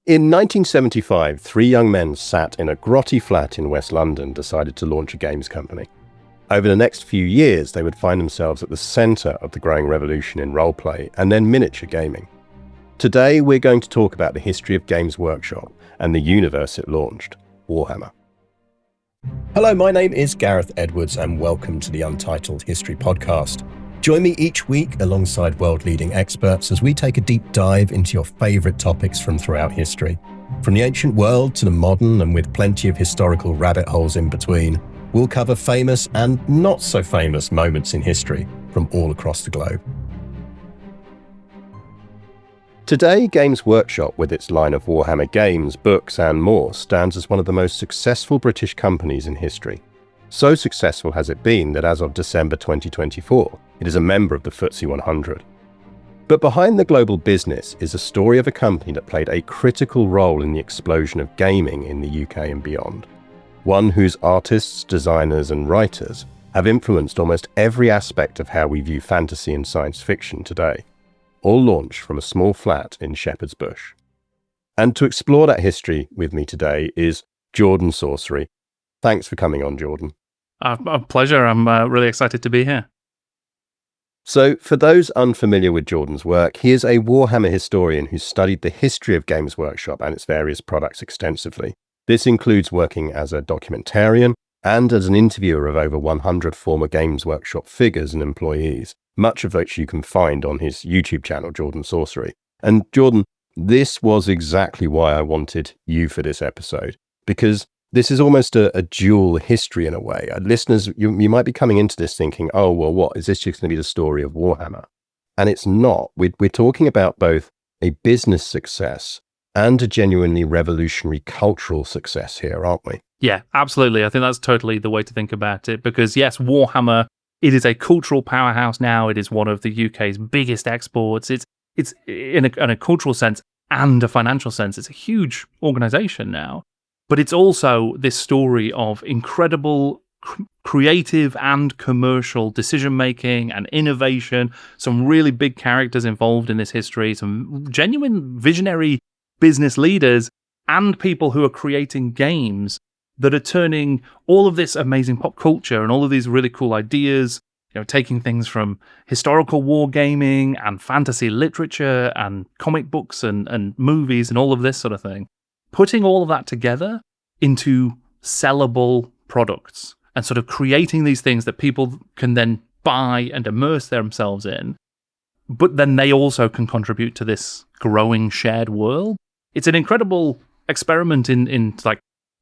In 1975, three young men sat in a grotty flat in West London decided to launch a games company. Over the next few years, they would find themselves at the centre of the growing revolution in roleplay and then miniature gaming. Today, we're going to talk about the history of Games Workshop and the universe it launched, Warhammer. Hello, my name is Gareth Edwards and welcome to the Untitled History Podcast. Join me each week alongside world-leading experts as we take a deep dive into your favourite topics from throughout history. From the ancient world to the modern, and with plenty of historical rabbit holes in between, we'll cover famous and not so famous moments in history from all across the globe. Today, Games Workshop, with its line of Warhammer games, books and more, stands as one of the most successful British companies in history. So successful has it been that as of December 2024, it is a member of the FTSE 100. But behind the global business is a story of a company that played a critical role in the explosion of gaming in the UK and beyond. One whose artists, designers and writers have influenced almost every aspect of how we view fantasy and science fiction today. All launched from a small flat in Shepherd's Bush. And to explore that history with me today is Jordan Sorcery. Thanks for coming on, Jordan. A pleasure. I'm really excited to be here. So, for those unfamiliar with Jordan's work, he is a Warhammer historian who studied the history of Games Workshop and its various products extensively. This includes working as a documentarian and as an interviewer of over 100 former Games Workshop figures and employees, much of which you can find on his YouTube channel, Jordan Sorcery. And Jordan, this was exactly why I wanted you for this episode, because this is almost a dual history in a way. Listeners, you might be coming into this thinking, oh, well, what? Is this just going to be the story of Warhammer? And it's not. We're talking about both a business success and a genuinely revolutionary cultural success here, aren't we? Yeah, absolutely. I think that's totally the way to think about it, because yes, Warhammer, it is a cultural powerhouse now. It is one of the UK's biggest exports. It's in a cultural sense and a financial sense, it's a huge organization now. But it's also this story of incredible creative and commercial decision-making and innovation, some really big characters involved in this history, some genuine visionary business leaders and people who are creating games that are turning all of this amazing pop culture and all of these really cool ideas, taking things from historical wargaming and fantasy literature and comic books and movies and all of this sort of thing, putting all of that together into sellable products and sort of creating these things that people can then buy and immerse themselves in, but then they also can contribute to this growing shared world. It's an incredible experiment in like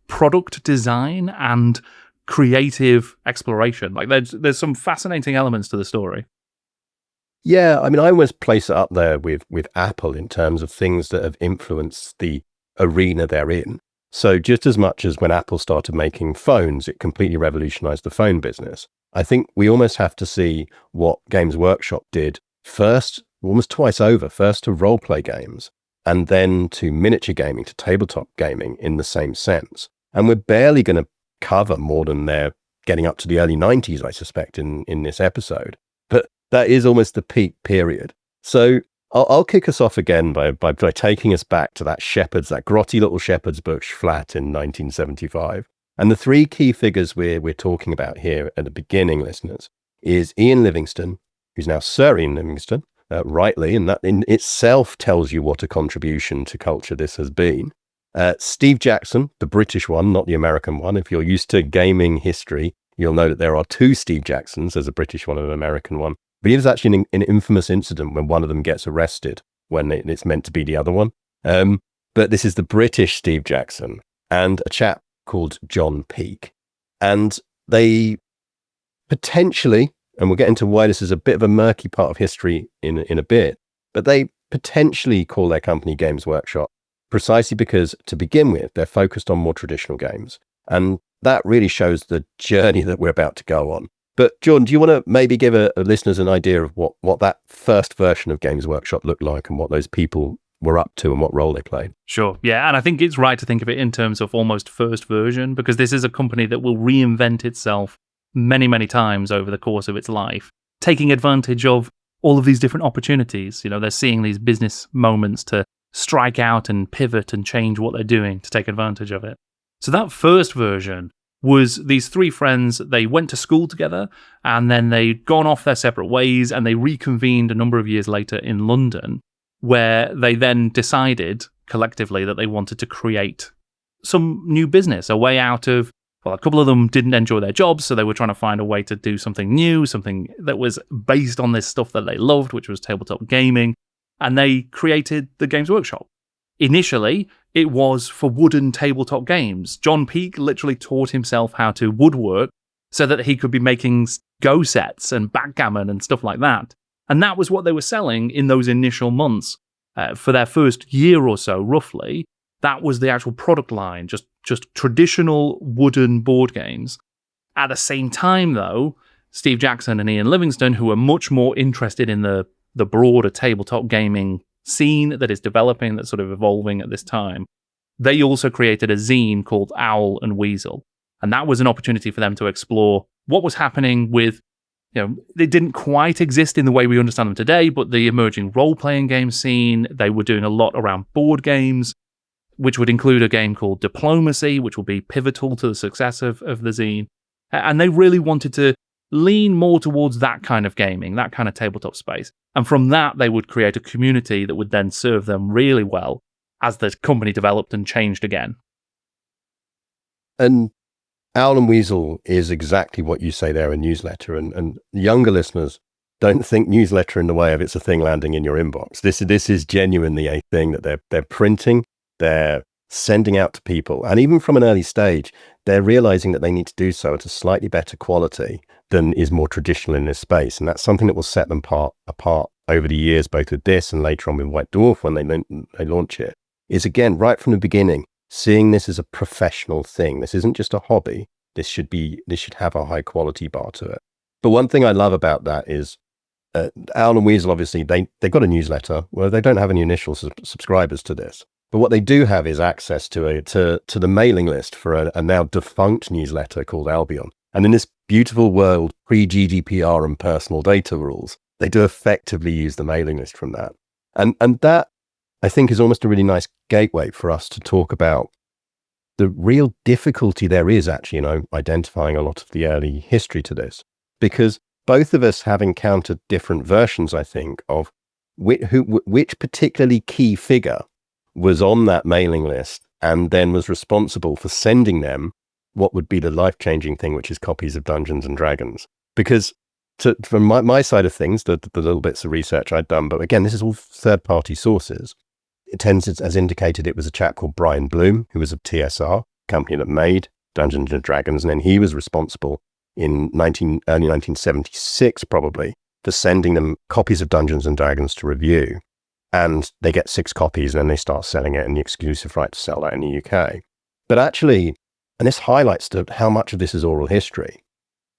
product design and creative exploration. Like there's some fascinating elements to the story. Yeah, I mean, I almost place it up there with Apple in terms of things that have influenced the arena they're in. So just as much as when Apple started making phones, it completely revolutionized the phone business. I think we almost have to see what Games Workshop did first, almost twice over, first to role-play games, and then to miniature gaming, to tabletop gaming in the same sense. And we're barely going to cover more than they're getting up to the early 90s, I suspect, in this episode. But that is almost the peak period. So I'll kick us off again by taking us back to that grotty little Shepherd's Bush flat in 1975. And the three key figures we're talking about here at the beginning, listeners, is Ian Livingstone, who's now Sir Ian Livingstone, rightly, and that in itself tells you what a contribution to culture this has been. Steve Jackson, the British one, not the American one. If you're used to gaming history, you'll know that there are two Steve Jacksons. There's a British one and an American one. But it was actually an infamous incident when one of them gets arrested when it's meant to be the other one. But this is the British Steve Jackson and a chap called John Peake. And they potentially, and we'll get into why this is a bit of a murky part of history in a bit, but they potentially call their company Games Workshop precisely because, to begin with, they're focused on more traditional games. And that really shows the journey that we're about to go on. But Jordan, do you want to maybe give a listeners an idea of what that first version of Games Workshop looked like and what those people were up to and what role they played? Sure, yeah, and I think it's right to think of it in terms of almost first version, because this is a company that will reinvent itself many, many times over the course of its life, taking advantage of all of these different opportunities. They're seeing these business moments to strike out and pivot and change what they're doing to take advantage of it. So that first version was these three friends. They went to school together, and then they'd gone off their separate ways, and they reconvened a number of years later in London, where they then decided collectively that they wanted to create some new business, a way out of, well, a couple of them didn't enjoy their jobs, so they were trying to find a way to do something new, something that was based on this stuff that they loved, which was tabletop gaming, and they created the Games Workshop. Initially, it was for wooden tabletop games. John Peake literally taught himself how to woodwork so that he could be making Go sets and backgammon and stuff like that. And that was what they were selling in those initial months. For their first year or so, roughly, that was the actual product line, just traditional wooden board games. At the same time, though, Steve Jackson and Ian Livingstone, who were much more interested in the broader tabletop gaming scene that is developing, that's sort of evolving at this time, they also created a zine called Owl and Weasel. And that was an opportunity for them to explore what was happening with, they didn't quite exist in the way we understand them today, but the emerging role-playing game scene. They were doing a lot around board games, which would include a game called Diplomacy, which will be pivotal to the success of the zine. And they really wanted to lean more towards that kind of gaming, that kind of tabletop space. And from that, they would create a community that would then serve them really well as the company developed and changed again. And Owl and Weasel is exactly what you say there, a newsletter. And younger listeners, don't think newsletter in the way of it's a thing landing in your inbox. This is genuinely a thing that they're printing, they're sending out to people. And even from an early stage, they're realizing that they need to do so at a slightly better quality than is more traditional in this space. And that's something that will set them apart over the years, both with this and later on with White Dwarf when they launch it, is again, right from the beginning, seeing this as a professional thing. This isn't just a hobby. This should have a high quality bar to it. But one thing I love about that is Owl and Weasel, obviously, they've got a newsletter. Well, they don't have any initial subscribers to this. But what they do have is access to the mailing list for a now defunct newsletter called Albion. And in this beautiful world, pre-GDPR and personal data rules, they do effectively use the mailing list from that. And that, I think, is almost a really nice gateway for us to talk about the real difficulty there is actually, identifying a lot of the early history to this. Because both of us have encountered different versions, I think, of which particularly key figure was on that mailing list and then was responsible for sending them what would be the life-changing thing, which is copies of Dungeons and Dragons. Because from my side of things, the little bits of research I'd done, but again, this is all third-party sources. It tends, as indicated, it was a chap called Brian Bloom, who was a TSR, company that made Dungeons and Dragons, and then he was responsible in early 1976, probably, for sending them copies of Dungeons and Dragons to review. And they get 6 copies, and then they start selling it, and the exclusive right to sell that in the UK. But actually, and this highlights how much of this is oral history.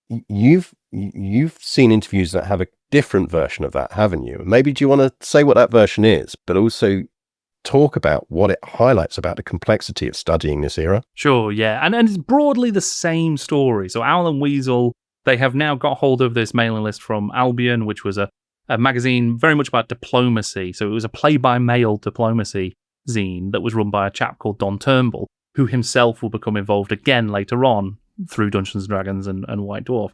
You've seen interviews that have a different version of that, haven't you? Maybe do you want to say what that version is, but also talk about what it highlights about the complexity of studying this era? Sure, yeah. And it's broadly the same story. So Owl and Weasel, they have now got hold of this mailing list from Albion, which was a magazine very much about diplomacy. So it was a play-by-mail diplomacy zine that was run by a chap called Don Turnbull, who himself will become involved again later on through Dungeons & Dragons and White Dwarf.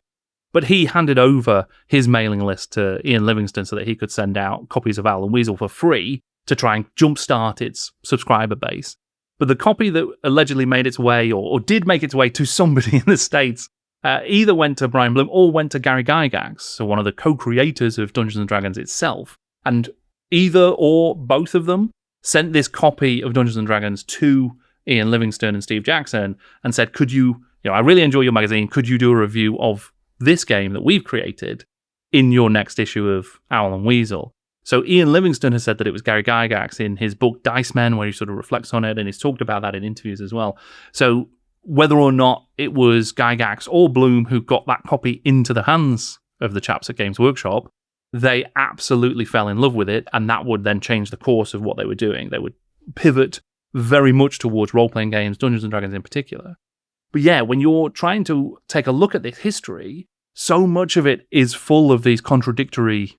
But he handed over his mailing list to Ian Livingstone so that he could send out copies of Owl and Weasel for free to try and jumpstart its subscriber base. But the copy that allegedly made its way, or did make its way to somebody in the States, either went to Brian Bloom or went to Gary Gygax, so one of the co-creators of Dungeons & Dragons itself. And either or both of them sent this copy of Dungeons & Dragons to Ian Livingstone and Steve Jackson and said, could you, I really enjoy your magazine, could you do a review of this game that we've created in your next issue of Owl and Weasel? So Ian Livingstone has said that it was Gary Gygax in his book Dice Men, where he sort of reflects on it, and he's talked about that in interviews as well. So whether or not it was Gygax or Bloom who got that copy into the hands of the chaps at Games Workshop, they absolutely fell in love with it, and that would then change the course of what they were doing. They would pivot very much towards role-playing games, Dungeons & Dragons in particular. But yeah, when you're trying to take a look at this history, so much of it is full of these contradictory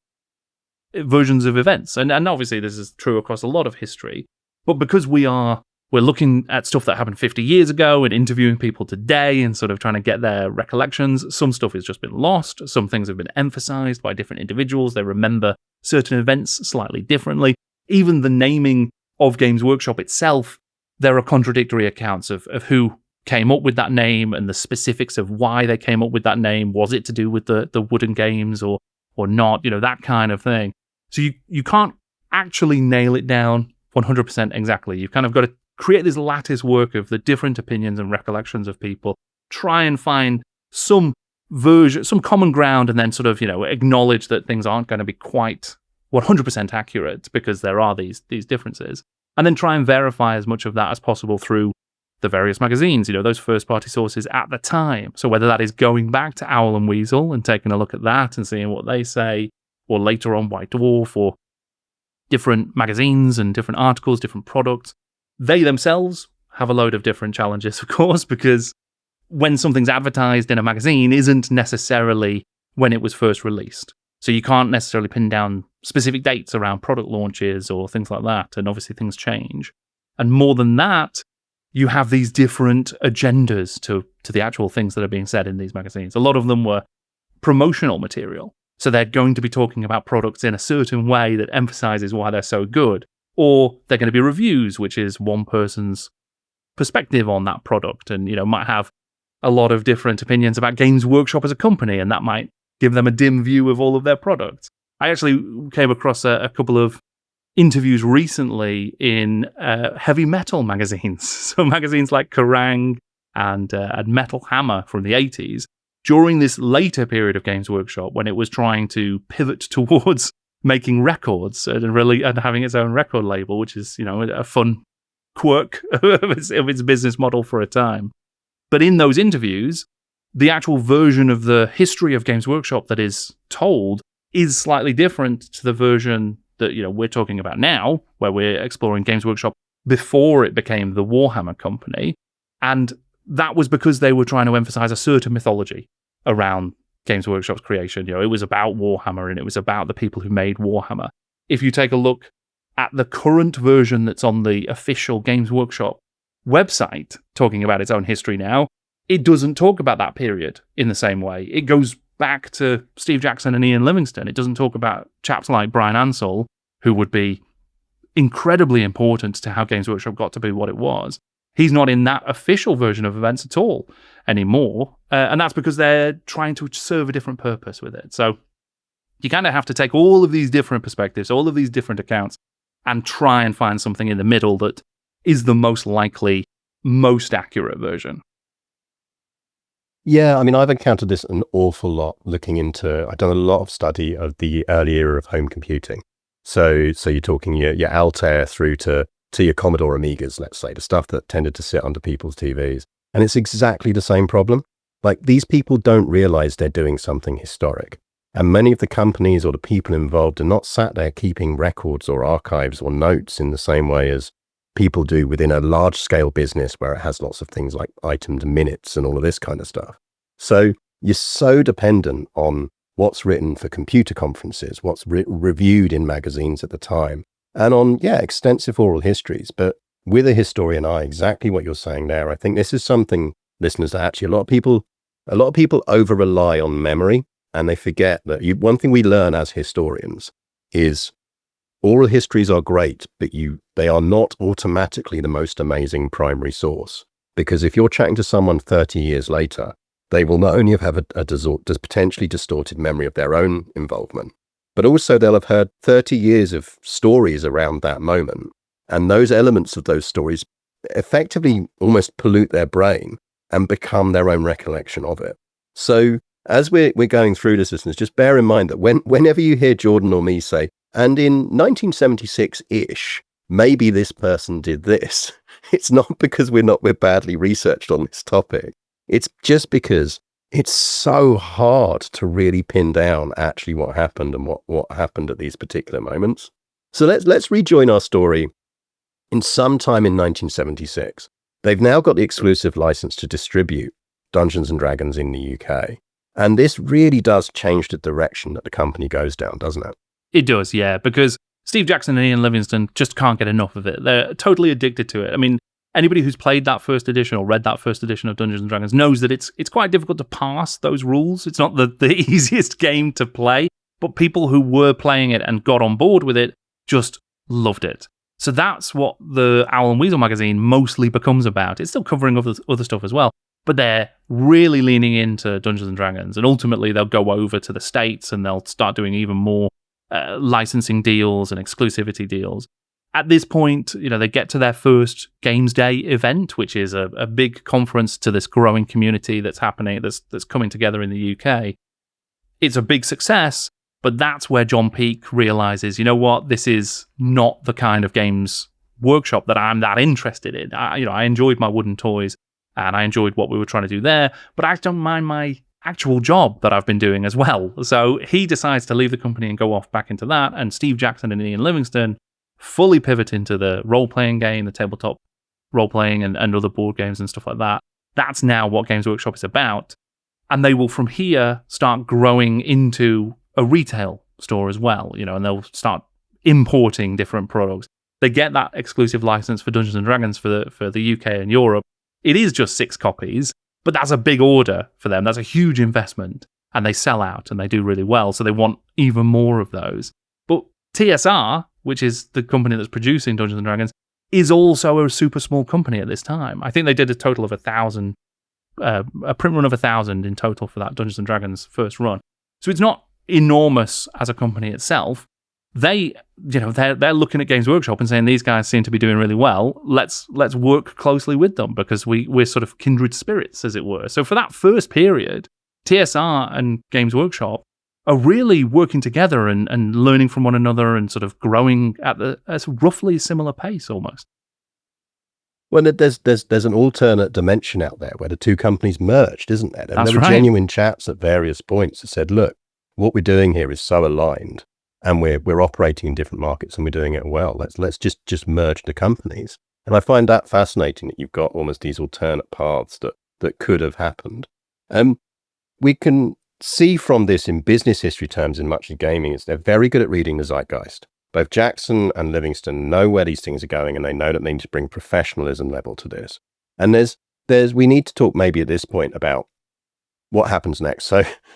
versions of events. And obviously this is true across a lot of history. But because we're looking at stuff that happened 50 years ago and interviewing people today and sort of trying to get their recollections, some stuff has just been lost. Some things have been emphasized by different individuals. They remember certain events slightly differently. Even the naming of Games Workshop itself, there are contradictory accounts of who came up with that name and the specifics of why they came up with that name. Was it to do with the wooden games or not? That kind of thing. So you can't actually nail it down 100% exactly. You've kind of got to create this lattice work of the different opinions and recollections of people, try and find some version, some common ground, and then sort of, acknowledge that things aren't going to be quite 100% accurate because there are these differences. And then try and verify as much of that as possible through the various magazines, those first-party sources at the time. So whether that is going back to Owl and Weasel and taking a look at that and seeing what they say, or later on White Dwarf, or different magazines and different articles, different products. They themselves have a load of different challenges, of course, because when something's advertised in a magazine isn't necessarily when it was first released. So you can't necessarily pin down specific dates around product launches or things like that. And obviously things change. And more than that, you have these different agendas to the actual things that are being said in these magazines. A lot of them were promotional material. So they're going to be talking about products in a certain way that emphasizes why they're so good. Or they're going to be reviews, which is one person's perspective on that product and, might have a lot of different opinions about Games Workshop as a company, and that might give them a dim view of all of their products. I actually came across a couple of interviews recently in heavy metal magazines. So magazines like Kerrang and Metal Hammer from the 80s, during this later period of Games Workshop when it was trying to pivot towards making records and having its own record label, which is, a fun quirk of its business model for a time. But in those interviews, the actual version of the history of Games Workshop that is told is slightly different to the version that, we're talking about now, where we're exploring Games Workshop before it became the Warhammer company. And that was because they were trying to emphasize a certain mythology around Games Workshop's creation. It was about Warhammer and it was about the people who made Warhammer. If you take a look at the current version that's on the official Games Workshop website, talking about its own history now, it doesn't talk about that period in the same way. It goes back to Steve Jackson and Ian Livingstone. It doesn't talk about chaps like Bryan Ansell, who would be incredibly important to how Games Workshop got to be what it was. He's not in that official version of events at all anymore. And that's because they're trying to serve a different purpose with it. So you kind of have to take all of these different perspectives, all of these different accounts, and try and find something in the middle that is the most likely, most accurate version. Yeah, I've encountered this an awful lot looking into, I've done a lot of study of the early era of home computing. So you're talking your Altair through to your Commodore Amigas, let's say, the stuff that tended to sit under people's TVs. And it's exactly the same problem. Like, these people don't realize they're doing something historic. And many of the companies or the people involved are not sat there keeping records or archives or notes in the same way as people do within a large-scale business where it has lots of things like itemed minutes and all of this kind of stuff. So you're so dependent on what's written for computer conferences, what's reviewed in magazines at the time, and on, extensive oral histories. But with a historian eye, exactly what you're saying there, I think this is something, listeners, that actually a lot of people over-rely on memory, and they forget that one thing we learn as historians is oral histories are great, but they are not automatically the most amazing primary source. Because if you're chatting to someone 30 years later, they will not only have a potentially distorted memory of their own involvement, but also they'll have heard 30 years of stories around that moment. And those elements of those stories effectively almost pollute their brain and become their own recollection of it. So as we're going through this, listeners, just bear in mind that whenever you hear Jordan or me say, and in 1976-ish, maybe this person did this, it's not because we're badly researched on this topic. It's just because it's so hard to really pin down actually what happened and what happened at these particular moments. So let's rejoin our story in sometime in 1976. They've now got the exclusive license to distribute Dungeons and Dragons in the UK. And this really does change the direction that the company goes down, doesn't it? It does, yeah, because Steve Jackson and Ian Livingstone just can't get enough of it. They're totally addicted to it. I mean, anybody who's played that first edition or read that first edition of Dungeons & Dragons knows that it's quite difficult to pass those rules. It's not the easiest game to play, but people who were playing it and got on board with it just loved it. So that's what the Owl and Weasel magazine mostly becomes about. It's still covering other stuff as well, but they're really leaning into Dungeons & Dragons, and ultimately they'll go over to the States and they'll start doing even more licensing deals and exclusivity deals. At this point, they get to their first Games Day event, which is a big conference to this growing community that's happening, that's coming together in the UK. It's a big success, but that's where John Peake realizes, you know what, this is not the kind of games workshop that I'm that interested in. I enjoyed my wooden toys and I enjoyed what we were trying to do there, but I don't mind my actual job that I've been doing as well. So he decides to leave the company and go off back into that, and Steve Jackson and Ian Livingstone fully pivot into the role-playing game, the tabletop role-playing and other board games and stuff like that. That's now what Games Workshop is about. And they will, from here, start growing into a retail store as well, and they'll start importing different products. They get that exclusive license for Dungeons & Dragons for the UK and Europe. It is just 6 copies, but that's a big order for them. That's a huge investment, and they sell out and they do really well. So they want even more of those. But TSR, which is the company that's producing Dungeons & Dragons, is also a super small company at this time. I think they did a total of 1,000, a print run of 1,000 in total for that Dungeons & Dragons first run. So it's not enormous as a company itself. They're looking at Games Workshop and saying, these guys seem to be doing really well. Let's work closely with them because we're sort of kindred spirits, as it were. So for that first period, TSR and Games Workshop are really working together and learning from one another and sort of growing at a roughly similar pace almost. Well, there's an alternate dimension out there where the two companies merged, isn't there? And there were genuine chats at various points that said, look, what we're doing here is so aligned and we're operating in different markets and we're doing it well. Let's just merge the companies. And I find that fascinating that you've got almost these alternate paths that could have happened. We can see from this in business history terms in much of gaming is they're very good at reading the zeitgeist. Both Jackson and Livingstone know where these things are going, and they know that they need to bring professionalism level to this. And we need to talk maybe at this point about what happens next.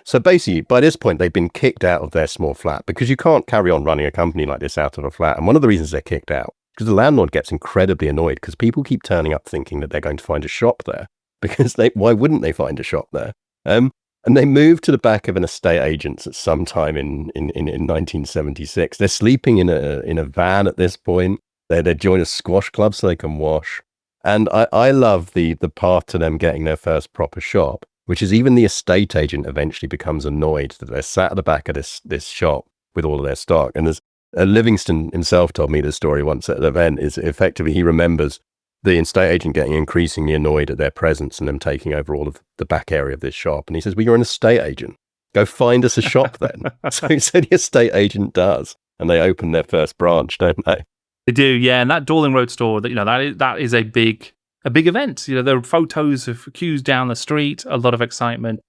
So basically, by this point, they've been kicked out of their small flat because you can't carry on running a company like this out of a flat. And one of the reasons they're kicked out because the landlord gets incredibly annoyed because people keep turning up thinking that they're going to find a shop there because why wouldn't they find a shop there? And they moved to the back of an estate agent's at some time in 1976. They're sleeping in a van at this point. They join a squash club so they can wash. And I love the path to them getting their first proper shop, which is even the estate agent eventually becomes annoyed that they're sat at the back of this shop with all of their stock. And as Livingstone himself told me the story once at an event, is effectively he remembers the estate agent getting increasingly annoyed at their presence and them taking over all of the back area of this shop. And he says, well, you're an estate agent. Go find us a shop then. So he said the estate agent does. And they open their first branch, don't they? They do, yeah. And that Dorling Road store, that is a big event. There are photos of queues down the street, a lot of excitement.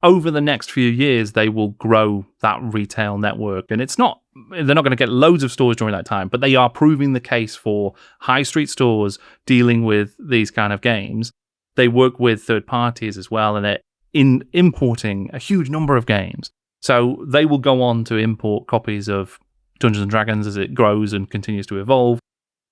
Over the next few years, they will grow that retail network. And they're not going to get loads of stores during that time, but they are proving the case for high street stores dealing with these kind of games. They work with third parties as well, and they're importing a huge number of games. So they will go on to import copies of Dungeons & Dragons as it grows and continues to evolve.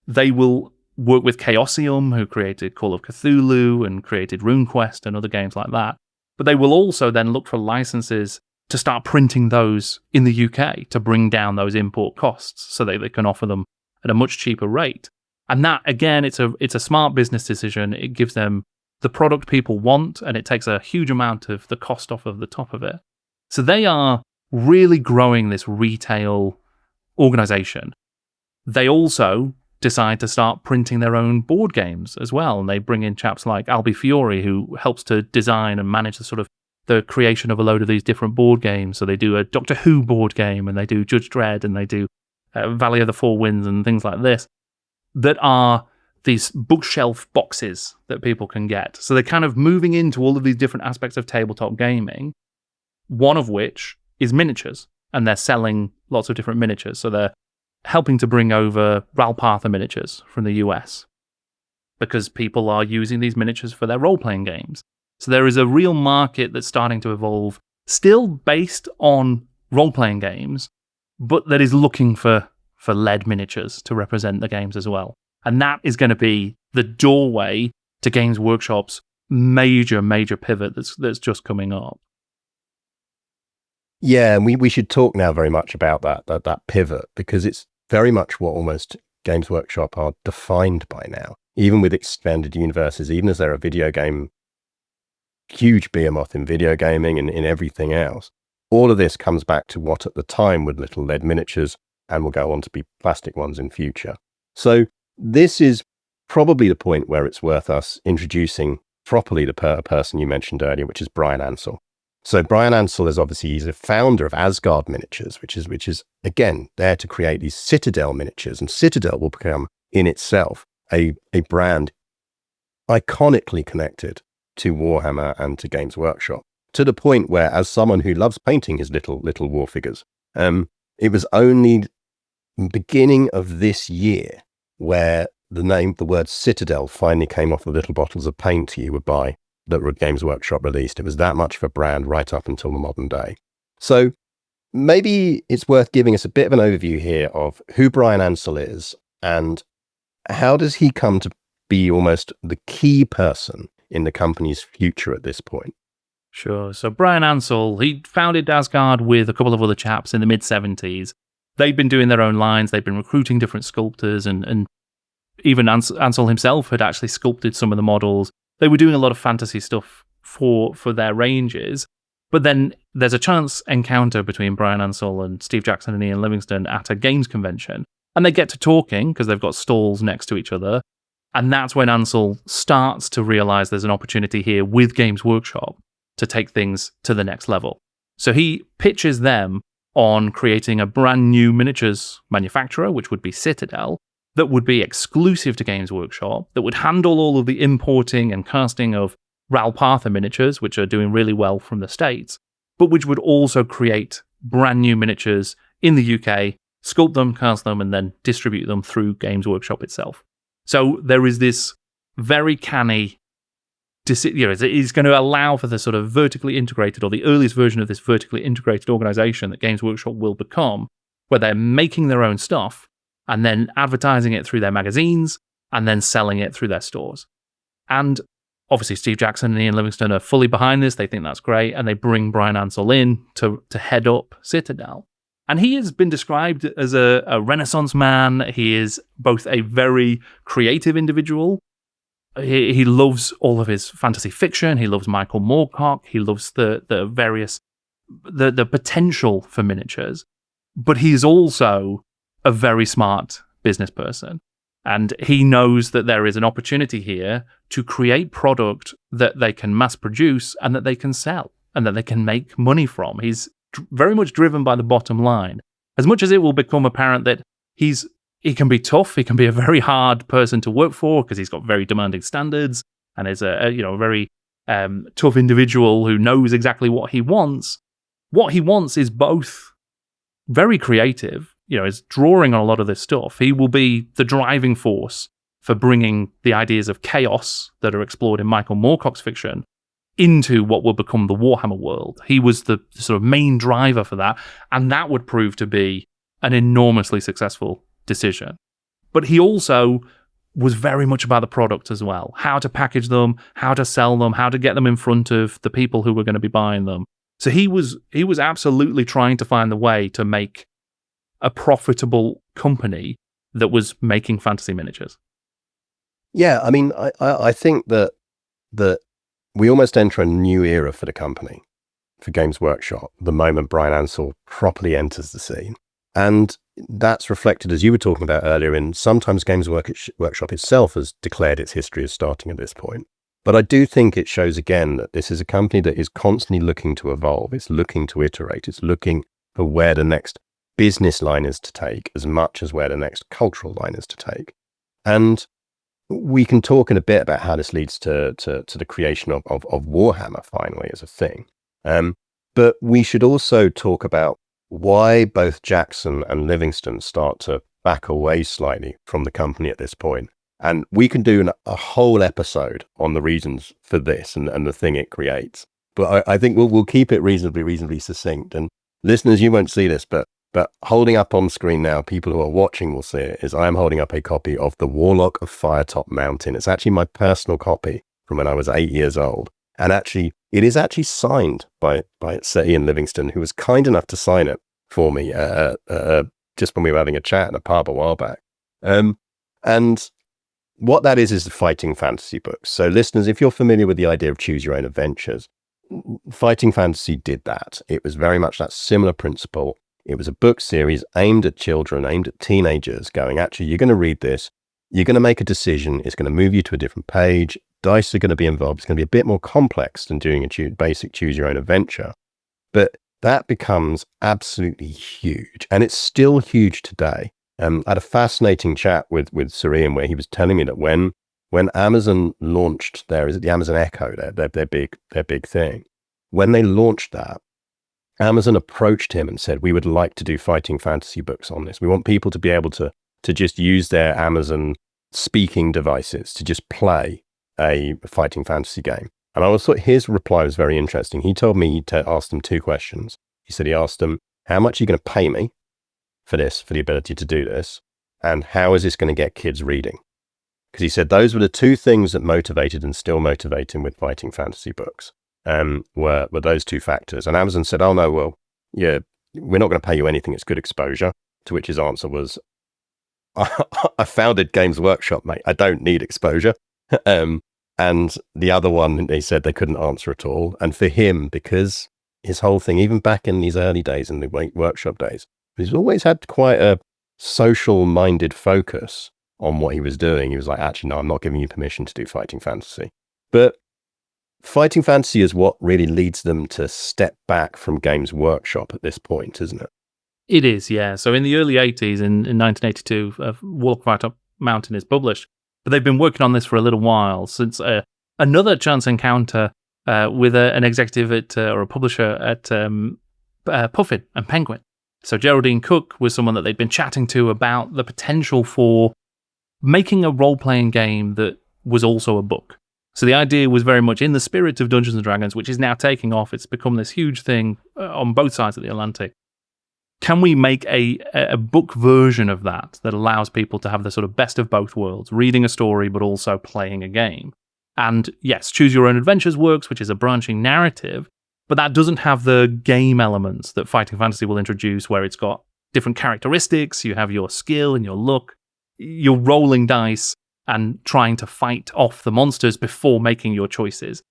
They will work with Chaosium, who created Call of Cthulhu and created RuneQuest and other games like that. But they will also then look for licenses to start printing those in the UK to bring down those import costs so that they can offer them at a much cheaper rate. And that, again, it's a smart business decision. It gives them the product people want, and it takes a huge amount of the cost off of the top of it. So they are really growing this retail organization. They also decide to start printing their own board games as well. And they bring in chaps like Albie Fiore, who helps to design and manage the creation of a load of these different board games. So they do a Doctor Who board game, and they do Judge Dredd, and they do Valley of the Four Winds and things like this that are these bookshelf boxes that people can get. So they're kind of moving into all of these different aspects of tabletop gaming, one of which is miniatures. and they're selling lots of different miniatures. So they're helping to bring over Ralpatha miniatures from the US because people are using these miniatures for their role-playing games. So there is a real market that's starting to evolve, still based on role-playing games, but that is looking for lead miniatures to represent the games as well. And that is going to be the doorway to Games Workshop's major pivot that's just coming up. Yeah, and we should talk now very much about that pivot, because it's very much what almost Games Workshop are defined by now. Even with expanded universes, even as they're a video game, huge behemoth in video gaming and in everything else, all of this comes back to what at the time were little lead miniatures and will go on to be plastic ones in future. So this is probably the point where it's worth us introducing properly the person you mentioned earlier, which is Bryan Ansell. So Bryan Ansell is obviously, he's a founder of Asgard Miniatures, which is again there to create these Citadel miniatures, and Citadel will become in itself a brand iconically connected to Warhammer and to Games Workshop, to the point where, as someone who loves painting his little war figures, it was only beginning of this year where the word Citadel finally came off the little bottles of paint you would buy that Games Workshop released. It was that much of a brand right up until the modern day. So maybe it's worth giving us a bit of an overview here of who Bryan Ansell is and how does he come to be almost the key person in the company's future at this point. Sure. So Bryan Ansell, he founded Asgard with a couple of other chaps in the mid-70s. They'd been doing their own lines. They'd been recruiting different sculptors, and even Ansell himself had actually sculpted some of the models. They were doing a lot of fantasy stuff for their ranges. But then there's a chance encounter between Bryan Ansell and Steve Jackson and Ian Livingstone at a games convention. And they get to talking because they've got stalls next to each other. And that's when Ansell starts to realize there's an opportunity here with Games Workshop to take things to the next level. So he pitches them on creating a brand new miniatures manufacturer, which would be Citadel, that would be exclusive to Games Workshop, that would handle all of the importing and casting of Ralpatha miniatures, which are doing really well from the States, but which would also create brand new miniatures in the UK, sculpt them, cast them, and then distribute them through Games Workshop itself. So there is this very canny, it's going to allow for the sort of vertically integrated, or the earliest version of this vertically integrated organization that Games Workshop will become, where they're making their own stuff and then advertising it through their magazines and then selling it through their stores. And obviously Steve Jackson and Ian Livingstone are fully behind this. They think that's great. And they bring Bryan Ansell in to head up Citadel. And he has been described as a Renaissance man. He is both a very creative individual. He loves all of his fantasy fiction. He loves Michael Moorcock. He loves the potential for miniatures. But he's also a very smart business person. And he knows that there is an opportunity here to create product that they can mass produce and that they can sell and that they can make money from. He's very much driven by the bottom line. As much as it will become apparent that he can be tough, he can be a very hard person to work for because he's got very demanding standards and is a very tough individual who knows exactly what he wants. What he wants is both very creative, is drawing on a lot of this stuff. He will be the driving force for bringing the ideas of chaos that are explored in Michael Moorcock's fiction into what will become the Warhammer world. He was the sort of main driver for that, and that would prove to be an enormously successful decision. But he also was very much about the product as well, how to package them, how to sell them, how to get them in front of the people who were going to be buying them. So he was absolutely trying to find the way to make a profitable company that was making fantasy miniatures. Yeah, I mean, I think that we almost enter a new era for the company, for Games Workshop, the moment Bryan Ansell properly enters the scene. And that's reflected, as you were talking about earlier, in sometimes Games Workshop itself has declared its history as starting at this point. But I do think it shows again that this is a company that is constantly looking to evolve. It's looking to iterate. It's looking for where the next business line is to take as much as where the next cultural line is to take. And we can talk in a bit about how this leads to the creation of Warhammer finally as a thing. But we should also talk about why both Jackson and Livingston start to back away slightly from the company at this point. And we can do a whole episode on the reasons for this and the thing it creates. But I think we'll keep it reasonably succinct. And listeners, you won't see this, but holding up on screen now, people who are watching will see it, is I am holding up a copy of The Warlock of Firetop Mountain. It's actually my personal copy from when I was 8 years old. And actually, it is actually signed by Sir Ian Livingston, who was kind enough to sign it for me just when we were having a chat in a pub a while back. And what that is the fighting fantasy books. So listeners, if you're familiar with the idea of choose your own adventures, fighting fantasy did that. It was very much that similar principle. It was a book series aimed at children, aimed at teenagers, going, actually, you're going to read this, you're going to make a decision, it's going to move you to a different page, dice are going to be involved, it's going to be a bit more complex than doing a basic choose your own adventure. But that becomes absolutely huge, and it's still huge today. I had a fascinating chat with Sir Ian where he was telling me that when Amazon launched the Amazon Echo, their big thing, when they launched that, Amazon approached him and said, we would like to do fighting fantasy books on this. We want people to be able to just use their Amazon speaking devices to just play a fighting fantasy game. And I thought his reply was very interesting. He told me he asked them two questions. He asked them, how much are you going to pay me for this, for the ability to do this? And how is this going to get kids reading? Because he said those were the two things that motivated and still motivate him with fighting fantasy books. Were those two factors. And Amazon said, oh no, well, yeah, we're not going to pay you anything. It's good exposure. To which his answer was, I founded Games Workshop, mate. I don't need exposure. And the other one, they said they couldn't answer at all. And for him, because his whole thing, even back in these early days, in the workshop days, he's always had quite a social-minded focus on what he was doing. He was like, actually, no, I'm not giving you permission to do fighting fantasy. But fighting fantasy is what really leads them to step back from Games Workshop at this point, isn't it? It is, yeah. So in the early 80s, in 1982, Warlock of Firetop Mountain is published. But they've been working on this for a little while, since another chance encounter with an executive or a publisher at Puffin and Penguin. So Geraldine Cook was someone that they'd been chatting to about the potential for making a role-playing game that was also a book. So the idea was very much in the spirit of Dungeons & Dragons, which is now taking off. It's become this huge thing on both sides of the Atlantic. Can we make a book version of that allows people to have the sort of best of both worlds, reading a story but also playing a game? And yes, Choose Your Own Adventures works, which is a branching narrative, but that doesn't have the game elements that Fighting Fantasy will introduce, where it's got different characteristics, you have your skill and your luck, you're rolling dice and trying to fight off the monsters before making your choices.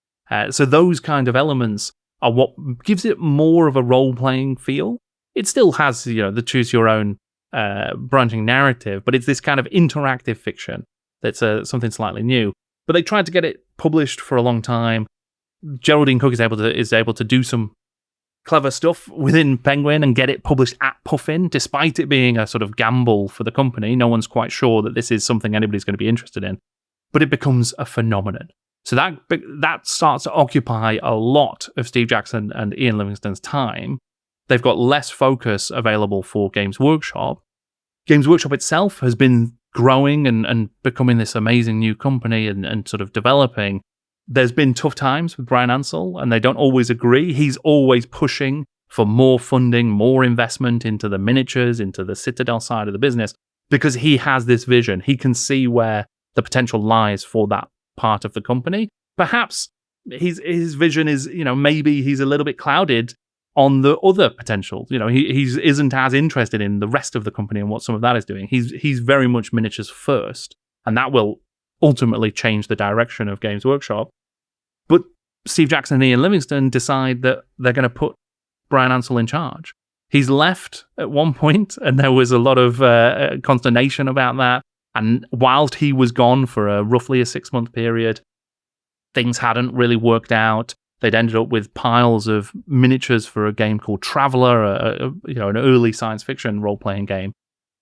So those kind of elements are what gives it more of a role-playing feel. It still has, the choose your own branching narrative, but it's this kind of interactive fiction that's something slightly new. But they tried to get it published for a long time. Geraldine Cook is able to do some clever stuff within Penguin and get it published at Puffin, despite it being a sort of gamble for the company. No one's quite sure that this is something anybody's going to be interested in, but it becomes a phenomenon. So that starts to occupy a lot of Steve Jackson and Ian Livingston's time. They've got less focus available for Games Workshop. Games Workshop itself has been growing and becoming this amazing new company and sort of developing. There's been tough times with Bryan Ansell, and they don't always agree. He's always pushing for more funding, more investment into the miniatures, into the Citadel side of the business, because he has this vision. He can see where the potential lies for that part of the company. Perhaps his vision is, maybe he's a little bit clouded on the other potential. He isn't as interested in the rest of the company and what some of that is doing. He's very much miniatures first, and that will ultimately change the direction of Games Workshop. But Steve Jackson and Ian Livingston decide that they're going to put Bryan Ansell in charge. He's left at one point, and there was a lot of consternation about that. And whilst he was gone for roughly a 6-month period, things hadn't really worked out. They'd ended up with piles of miniatures for a game called Traveller, an early science fiction role-playing game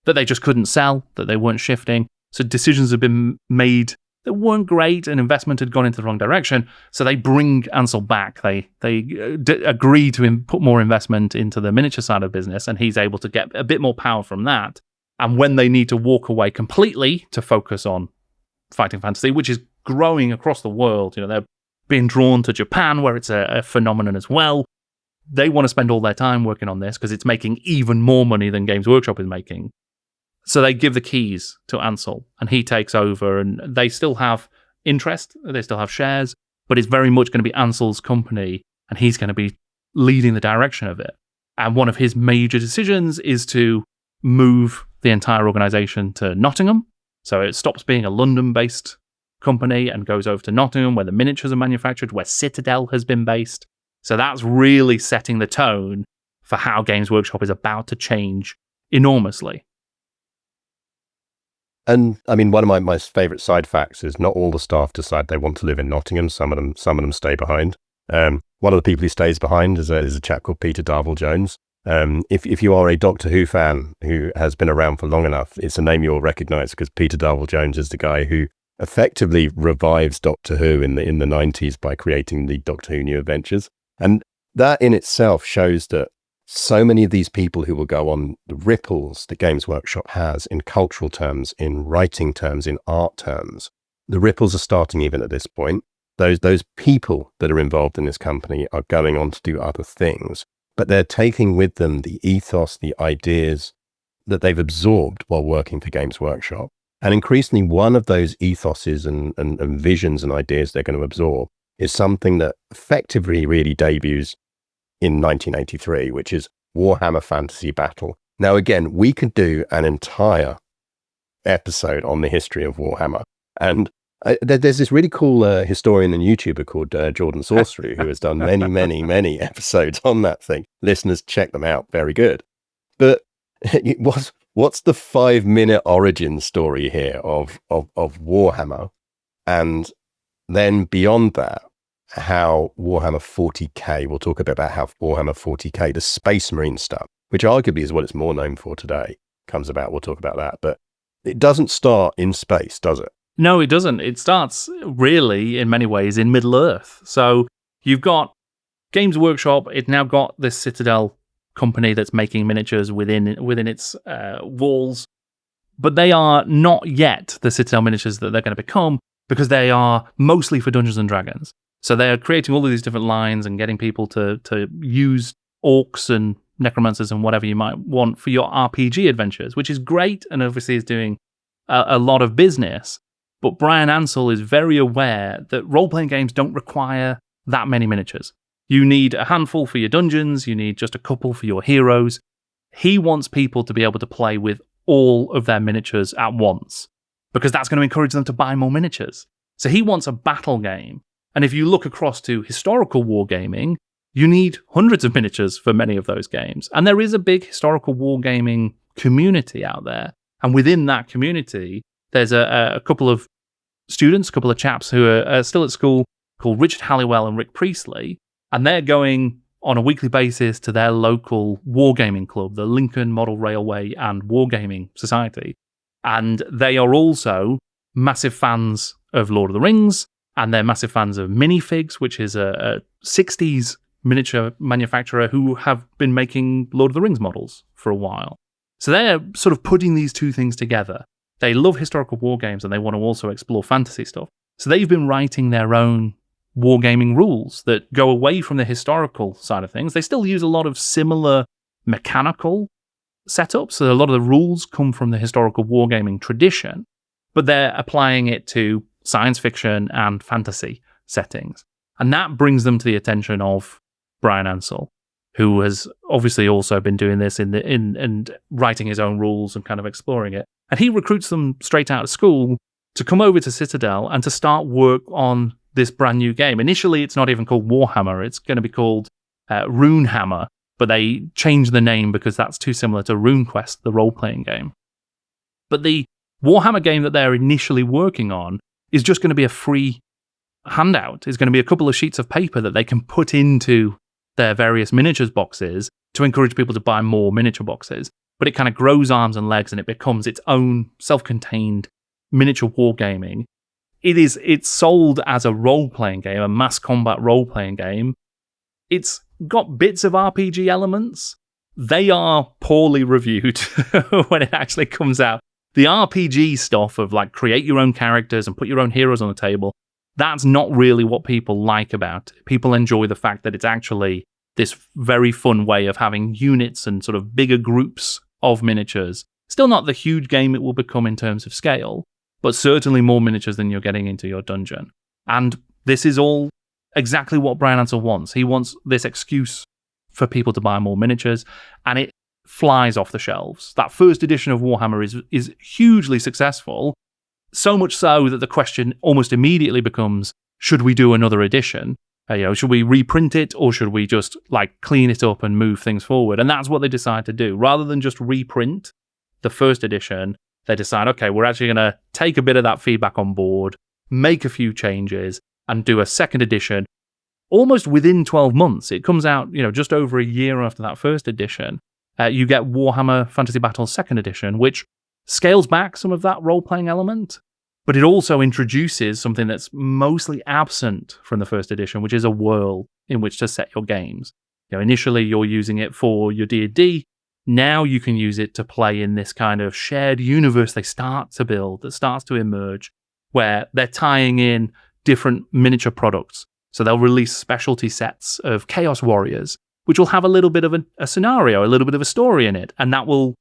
that they just couldn't sell, that they weren't shifting. So decisions have been made that weren't great, and investment had gone into the wrong direction. So they bring Ansell back. They agree to put more investment into the miniature side of business, and he's able to get a bit more power from that. And when they need to walk away completely to focus on fighting fantasy, which is growing across the world, they're being drawn to Japan, where it's a phenomenon as well. They want to spend all their time working on this because it's making even more money than Games Workshop is making. So they give the keys to Ansell, and he takes over, and they still have interest, they still have shares, but it's very much going to be Ansell's company, and he's going to be leading the direction of it. And one of his major decisions is to move the entire organization to Nottingham. So it stops being a London-based company and goes over to Nottingham, where the miniatures are manufactured, where Citadel has been based. So that's really setting the tone for how Games Workshop is about to change enormously. And I mean, one of my favorite side facts is not all the staff decide they want to live in Nottingham. Some of them stay behind. One of the people who stays behind is a chap called Peter Darvill-Jones. If you are a Doctor Who fan who has been around for long enough, it's a name you'll recognize, because Peter Darvill-Jones is the guy who effectively revives Doctor Who in the 90s by creating the Doctor Who New Adventures. And that in itself shows that so many of these people who will go on, the ripples that Games Workshop has in cultural terms, in writing terms, in art terms, the ripples are starting even at this point. Those people that are involved in this company are going on to do other things, but they're taking with them the ethos, the ideas that they've absorbed while working for Games Workshop. And increasingly, one of those ethoses and visions and ideas they're going to absorb is something that effectively really debuts in 1983, which is Warhammer Fantasy Battle. Now, again, we could do an entire episode on the history of Warhammer. And there's this really cool historian and YouTuber called Jordan Sorcery, who has done many episodes on that thing. Listeners, check them out. Very good. But what's the 5-minute origin story here of Warhammer? And then beyond that, how Warhammer 40k, we'll talk a bit about how Warhammer 40k, the Space Marine stuff, which arguably is what it's more known for today, comes about. We'll talk about that. But it doesn't start in space, does it? No, it doesn't. It starts really, in many ways, in Middle-earth. So you've got Games Workshop. It's now got this Citadel company that's making miniatures within its walls. But they are not yet the Citadel miniatures that they're going to become, because they are mostly for Dungeons & Dragons. So they're creating all of these different lines and getting people to use orcs and necromancers and whatever you might want for your RPG adventures, which is great and obviously is doing a lot of business. But Bryan Ansell is very aware that role-playing games don't require that many miniatures. You need a handful for your dungeons, you need just a couple for your heroes. He wants people to be able to play with all of their miniatures at once, because that's going to encourage them to buy more miniatures. So he wants a battle game. And if you look across to historical wargaming, you need hundreds of miniatures for many of those games. And there is a big historical wargaming community out there. And within that community, there's a couple of students, a couple of chaps who are still at school, called Richard Halliwell and Rick Priestley. And they're going on a weekly basis to their local wargaming club, the Lincoln Model Railway and Wargaming Society. And they are also massive fans of Lord of the Rings, and they're massive fans of Minifigs, which is a 60s miniature manufacturer who have been making Lord of the Rings models for a while. So they're sort of putting these two things together. They love historical war games and they want to also explore fantasy stuff. So they've been writing their own wargaming rules that go away from the historical side of things. They still use a lot of similar mechanical setups. So a lot of the rules come from the historical wargaming tradition, but they're applying it to science fiction and fantasy settings. And that brings them to the attention of Bryan Ansell, who has obviously also been doing this and writing his own rules and kind of exploring it. And he recruits them straight out of school to come over to Citadel and to start work on this brand new game. Initially, it's not even called Warhammer. It's going to be called Runehammer, but they changed the name because that's too similar to RuneQuest, the role-playing game. But the Warhammer game that they're initially working on is just going to be a free handout. It's going to be a couple of sheets of paper that they can put into their various miniatures boxes to encourage people to buy more miniature boxes. But it kind of grows arms and legs and it becomes its own self-contained miniature wargaming it's sold as a role-playing game, a mass combat role-playing game. It's got bits of RPG elements. They are poorly reviewed when it actually comes out. The RPG stuff of like create your own characters and put your own heroes on the table, that's not really what people like about it. People enjoy the fact that it's actually this very fun way of having units and sort of bigger groups of miniatures. Still not the huge game it will become in terms of scale, but certainly more miniatures than you're getting into your dungeon. And this is all exactly what Bryan Ansell wants. He wants this excuse for people to buy more miniatures, and it flies off the shelves. That first edition of Warhammer is hugely successful, so much so that the question almost immediately becomes, should we do another edition? Should we reprint it, or should we just like clean it up and move things forward? And that's what they decide to do. Rather than just reprint the first edition, they decide, okay, we're actually going to take a bit of that feedback on board, make a few changes, and do a second edition almost within 12 months. It comes out, just over a year after that first edition. You get Warhammer Fantasy Battles second edition, which scales back some of that role-playing element, but it also introduces something that's mostly absent from the first edition, which is a world in which to set your games. Initially, you're using it for your D&D. Now you can use it to play in this kind of shared universe they start to build, that starts to emerge, where they're tying in different miniature products. So they'll release specialty sets of Chaos Warriors, which will have a little bit of a scenario, a little bit of a story in it, and that will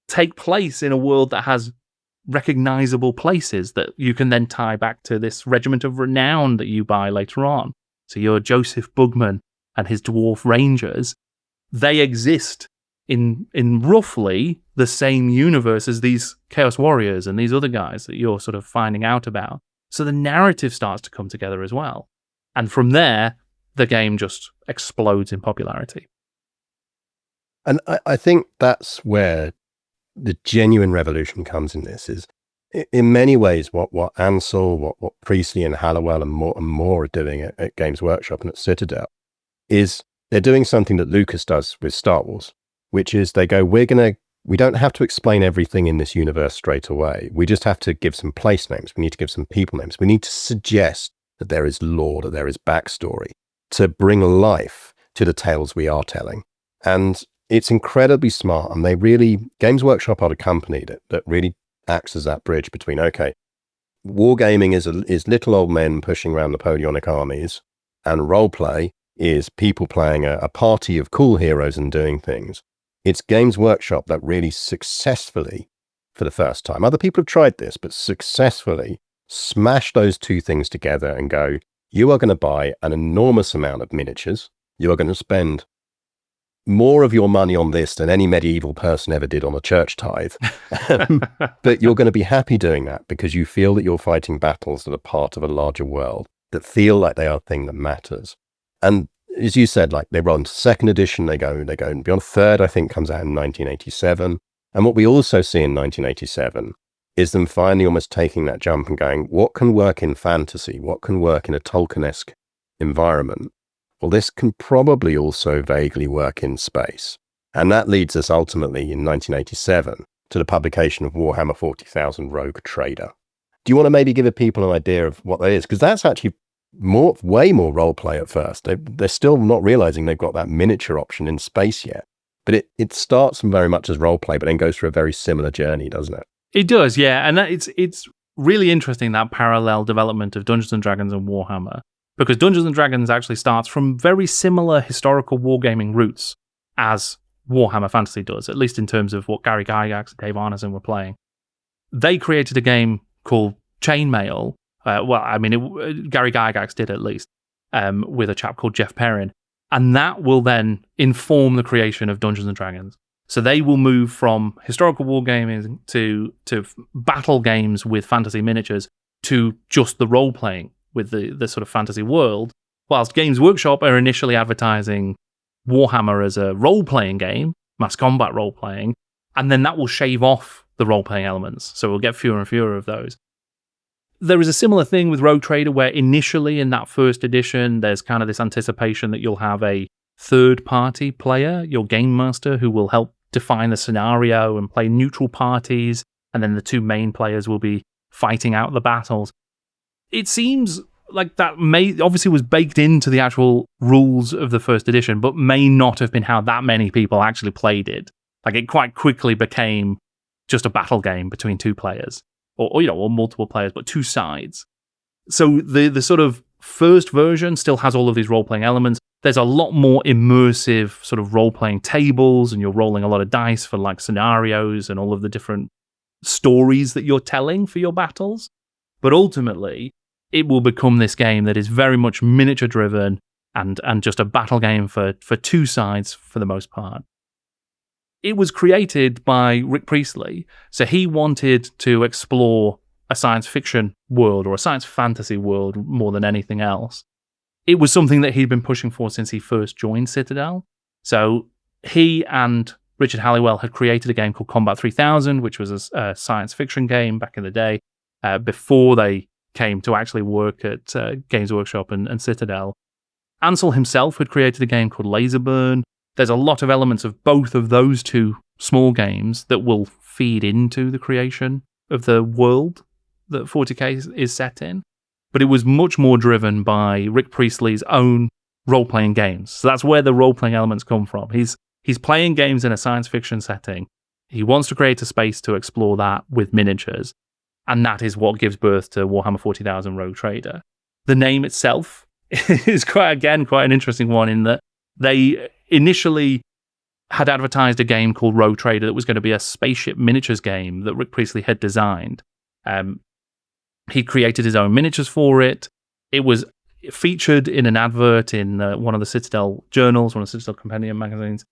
take place in a world that has recognizable places that you can then tie back to this Regiment of Renown that you buy later on. So your Joseph Bugman and his Dwarf Rangers, they exist in roughly the same universe as these Chaos Warriors and these other guys that you're sort of finding out about. So the narrative starts to come together as well. And from there, the game just explodes in popularity. And I think that's where the genuine revolution comes in this, is in many ways what Ansell, what Priestley and Hallowell and more are doing at Games Workshop and at Citadel is they're doing something that Lucas does with Star Wars, which is they go, we don't have to explain everything in this universe straight away. We just have to give some place names. We need to give some people names. We need to suggest that there is lore, that there is backstory, to bring life to the tales we are telling. And it's incredibly smart. And Games Workshop are the company that really acts as that bridge between, okay, wargaming is little old men pushing around Napoleonic armies, and roleplay is people playing a party of cool heroes and doing things. It's Games Workshop that really successfully, for the first time, other people have tried this, but successfully smash those two things together and go, you are going to buy an enormous amount of miniatures. You are going to spend more of your money on this than any medieval person ever did on a church tithe. But you're going to be happy doing that because you feel that you're fighting battles that are part of a larger world, that feel like they are a thing that matters. And as you said, like they run to second edition, they go and beyond. Third, I think, comes out in 1987. And what we also see in 1987 is them finally almost taking that jump and going, what can work in fantasy? What can work in a Tolkien-esque environment? Well, this can probably also vaguely work in space. And that leads us ultimately in 1987 to the publication of Warhammer 40,000 Rogue Trader. Do you want to maybe give people an idea of what that is? Because that's actually way more role play at first. They're still not realizing they've got that miniature option in space yet. But it starts very much as role play, but then goes through a very similar journey, doesn't it? It does, yeah. And it's really interesting, that parallel development of Dungeons & Dragons and Warhammer, because Dungeons & Dragons actually starts from very similar historical wargaming roots as Warhammer Fantasy does, at least in terms of what Gary Gygax and Dave Arneson were playing. They created a game called Chainmail. Gary Gygax did at least, with a chap called Jeff Perrin. And that will then inform the creation of Dungeons & Dragons. So they will move from historical wargaming to battle games with fantasy miniatures to just the role-playing with the sort of fantasy world, whilst Games Workshop are initially advertising Warhammer as a role-playing game, mass combat role-playing, and then that will shave off the role-playing elements, so we'll get fewer and fewer of those. There is a similar thing with Rogue Trader, where initially in that first edition, there's kind of this anticipation that you'll have a third-party player, your game master, who will help define the scenario and play neutral parties, and then the two main players will be fighting out the battles. it seems like that may obviously was baked into the actual rules of the first edition, but may not have been how that many people actually played it. Like it quite quickly became just a battle game between two players, or multiple players, but two sides. So the sort of first version still has all of these role-playing elements. There's a lot more immersive sort of role-playing tables, and you're rolling a lot of dice for like scenarios and all of the different stories that you're telling for your battles. But ultimately, it will become this game that is very much miniature driven and just a battle game for two sides for the most part. It was created by Rick Priestley, so he wanted to explore a science fiction world or a science fantasy world more than anything else. It was something that he'd been pushing for since he first joined Citadel. So he and Richard Halliwell had created a game called Combat 3000, which was a science fiction game back in the day, before they came to actually work at Games Workshop and Citadel. Ansell himself had created a game called Laserburn. There's a lot of elements of both of those two small games that will feed into the creation of the world that 40K is set in. But it was much more driven by Rick Priestley's own role-playing games. So that's where the role-playing elements come from. He's playing games in a science fiction setting. He wants to create a space to explore that with miniatures. And that is what gives birth to Warhammer 40,000 Rogue Trader. The name itself is quite an interesting one in that they initially had advertised a game called Rogue Trader that was going to be a spaceship miniatures game that Rick Priestley had designed. He created his own miniatures for it. It was featured in an advert in one of the Citadel journals, one of the Citadel Compendium magazines.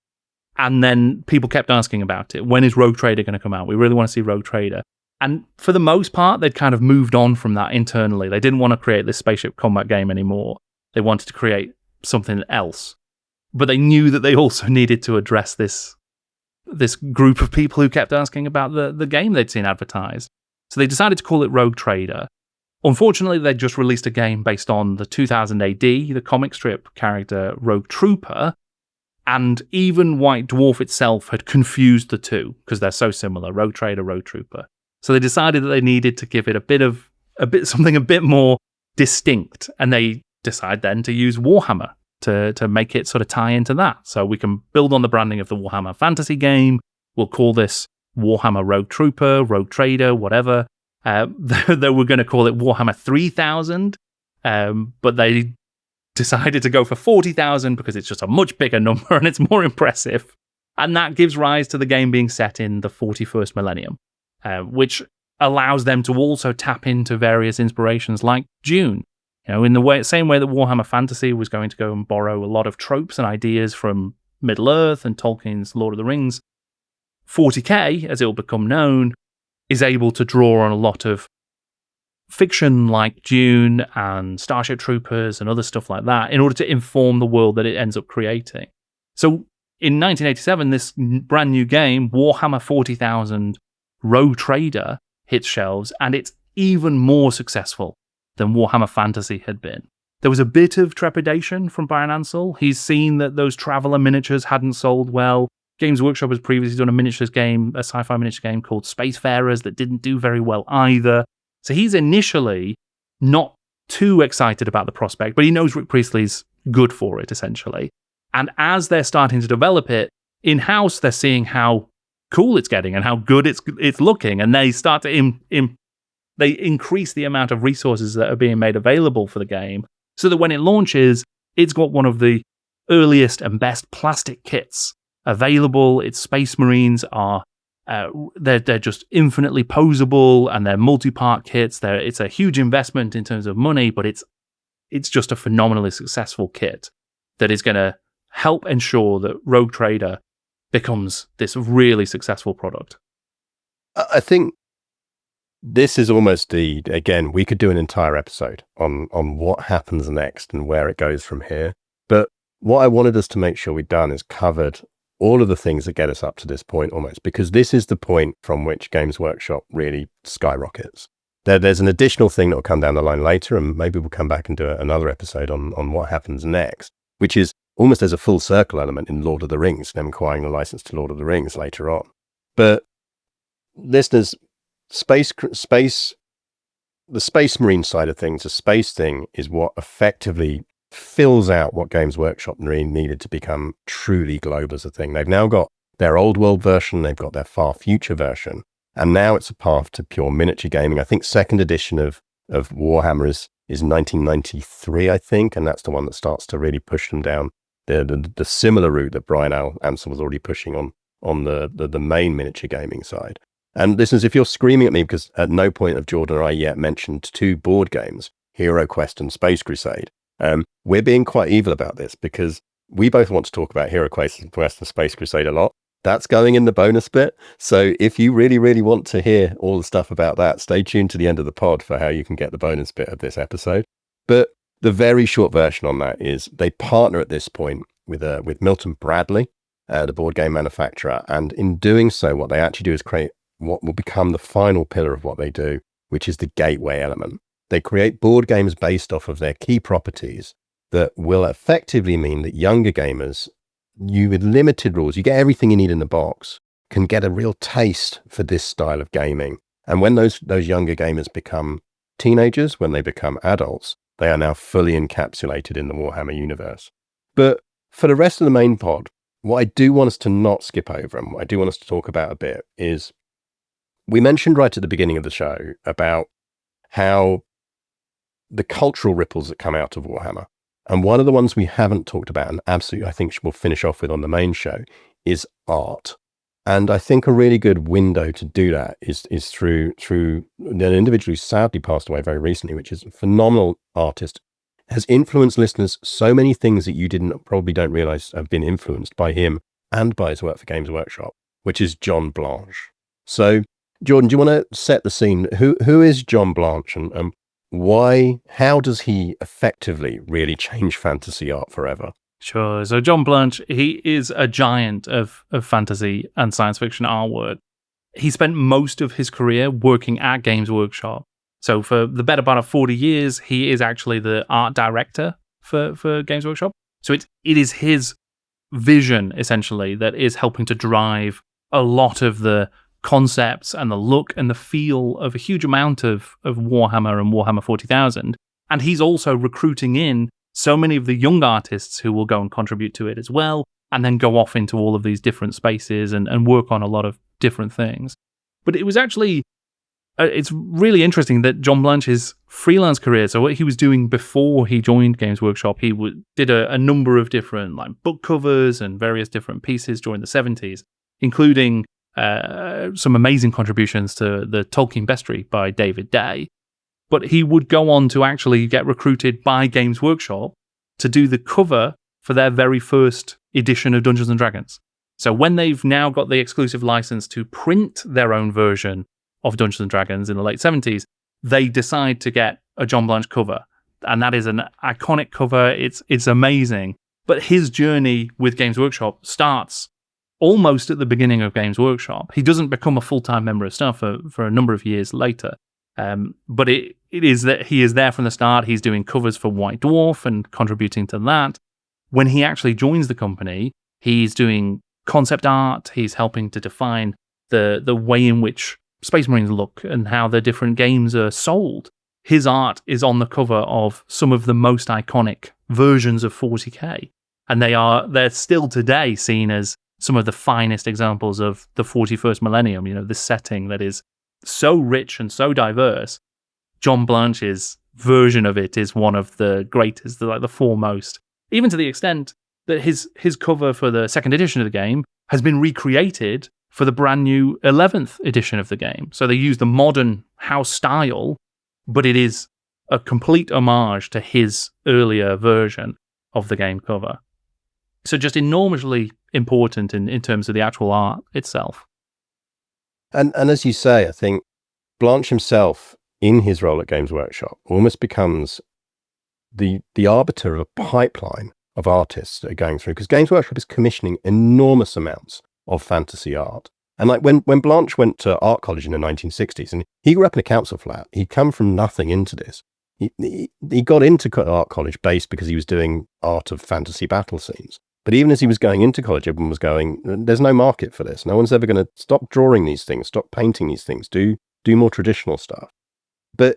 And then people kept asking about it. When is Rogue Trader going to come out? We really want to see Rogue Trader. And for the most part, they'd kind of moved on from that internally. They didn't want to create this spaceship combat game anymore. They wanted to create something else. But they knew that they also needed to address this group of people who kept asking about the game they'd seen advertised. So they decided to call it Rogue Trader. Unfortunately, they just released a game based on the 2000 AD, the comic strip character Rogue Trooper, and even White Dwarf itself had confused the two because they're so similar, Rogue Trader, Rogue Trooper. So they decided that they needed to give it something a bit more distinct, and they decide then to use Warhammer to make it sort of tie into that. So we can build on the branding of the Warhammer fantasy game. We'll call this Warhammer Rogue Trooper, Rogue Trader, whatever. They were going to call it Warhammer 3000, but they decided to go for 40,000 because it's just a much bigger number and it's more impressive. And that gives rise to the game being set in the 41st millennium, which allows them to also tap into various inspirations like Dune. In the same way that Warhammer Fantasy was going to go and borrow a lot of tropes and ideas from Middle-earth and Tolkien's Lord of the Rings, 40K, as it will become known, is able to draw on a lot of fiction like Dune and Starship Troopers and other stuff like that in order to inform the world that it ends up creating. So in 1987, this brand new game, Warhammer 40,000 Rogue Trader, hits shelves, and it's even more successful than Warhammer Fantasy had been. There was a bit of trepidation from Bryan Ansell. He's seen that those Traveller miniatures hadn't sold well. Games Workshop has previously done a sci-fi miniature game called Spacefarers that didn't do very well either. So he's initially not too excited about the prospect, but he knows Rick Priestley's good for it, essentially. And as they're starting to develop it, in-house, they're seeing how cool it's getting and how good it's looking, and they start to they increase the amount of resources that are being made available for the game so that when it launches, it's got one of the earliest and best plastic kits available. Its Space Marines are they're just infinitely posable, and they're multi-part kits. It's a huge investment in terms of money, but it's just a phenomenally successful kit that is going to help ensure that Rogue Trader becomes this really successful product. I think this is almost again, we could do an entire episode on what happens next and where it goes from here. But what I wanted us to make sure we'd done is covered all of the things that get us up to this point almost, because this is the point from which Games Workshop really skyrockets. There's an additional thing that will come down the line later, and maybe we'll come back and do another episode on what happens next, which is almost as a full circle element in Lord of the Rings, them acquiring the license to Lord of the Rings later on. But listeners, space the Space Marine side of things, the space thing is what effectively fills out what Games Workshop really needed to become truly global as a thing. They've now got their old world version, they've got their far future version, and now it's a path to pure miniature gaming. I think second edition of Warhammer is 1993, I think, and that's the one that starts to really push them down the similar route that Bryan Ansell was already pushing on the main miniature gaming side. And listeners, if you're screaming at me because at no point have Jordan or I yet mentioned two board games, Hero Quest and Space Crusade, we're being quite evil about this because we both want to talk about Hero Quest and Space Crusade a lot. That's going in the bonus bit. So if you really, really want to hear all the stuff about that, stay tuned to the end of the pod for how you can get the bonus bit of this episode. But the very short version on that is they partner at this point with Milton Bradley, the board game manufacturer. And in doing so, what they actually do is create what will become the final pillar of what they do, which is the gateway element. They create board games based off of their key properties that will effectively mean that younger gamers, you with limited rules, you get everything you need in the box, can get a real taste for this style of gaming. And when those younger gamers become teenagers, when they become adults, they are now fully encapsulated in the Warhammer universe. But for the rest of the main pod, what I do want us to not skip over and what I do want us to talk about a bit is we mentioned right at the beginning of the show about how the cultural ripples that come out of Warhammer. And one of the ones we haven't talked about, and absolutely I think we'll finish off with on the main show, is art. And I think a really good window to do that is through an individual who sadly passed away very recently, which is a phenomenal artist, has influenced listeners so many things that you probably don't realize have been influenced by him and by his work for Games Workshop, which is John Blanche. So, Jordan, do you want to set the scene? Who is John Blanche and why? How does he effectively really change fantasy art forever? Sure. So John Blanche, he is a giant of fantasy and science fiction artwork. He spent most of his career working at Games Workshop. So for the better part of 40 years, he is actually the art director for Games Workshop. So it is his vision, essentially, that is helping to drive a lot of the concepts and the look and the feel of a huge amount of Warhammer and Warhammer 40,000. And he's also recruiting in so many of the young artists who will go and contribute to it as well, and then go off into all of these different spaces and work on a lot of different things. But it was actually, it's really interesting that John Blanche's freelance career, so what he was doing before he joined Games Workshop, he did a number of different book covers and various different pieces during the 70s, including some amazing contributions to the Tolkien Bestiary by David Day. But he would go on to actually get recruited by Games Workshop to do the cover for their very first edition of Dungeons & Dragons. So when they've now got the exclusive license to print their own version of Dungeons & Dragons in the late 70s, they decide to get a John Blanche cover. And that is an iconic cover. It's amazing. But his journey with Games Workshop starts almost at the beginning of Games Workshop. He doesn't become a full-time member of staff for a number of years later. But it is that he is there from the start. He's doing covers for White Dwarf and contributing to that. When he actually joins the company, he's doing concept art. He's helping to define the way in which Space Marines look and how the different games are sold. His art is on the cover of some of the most iconic versions of 40K. And they're still today seen as some of the finest examples of the 41st millennium, this setting that is so rich and so diverse. John Blanche's version of it is one of the greatest, the foremost, even to the extent that his cover for the second edition of the game has been recreated for the brand new 11th edition of the game. So they use the modern house style, but it is a complete homage to his earlier version of the game cover. So just enormously important in terms of the actual art itself. And as you say, I think Blanche himself, in his role at Games Workshop, almost becomes the arbiter of a pipeline of artists that are going through, because Games Workshop is commissioning enormous amounts of fantasy art. And when Blanche went to art college in the 1960s, and he grew up in a council flat, he'd come from nothing into this. He got into art college based because he was doing art of fantasy battle scenes. But even as he was going into college, everyone was going, there's no market for this. No one's ever going to stop drawing these things, stop painting these things, do more traditional stuff. But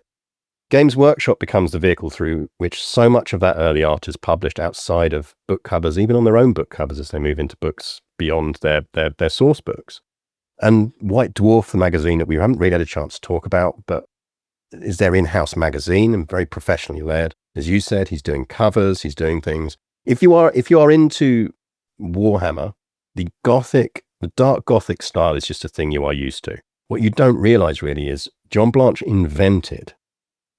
Games Workshop becomes the vehicle through which so much of that early art is published outside of book covers, even on their own book covers as they move into books beyond their source books. And White Dwarf, the magazine that we haven't really had a chance to talk about, but is their in-house magazine and very professionally led. As you said, he's doing covers, he's doing things. If you are into Warhammer, the dark Gothic style is just a thing you are used to. What you don't realize really is John Blanche invented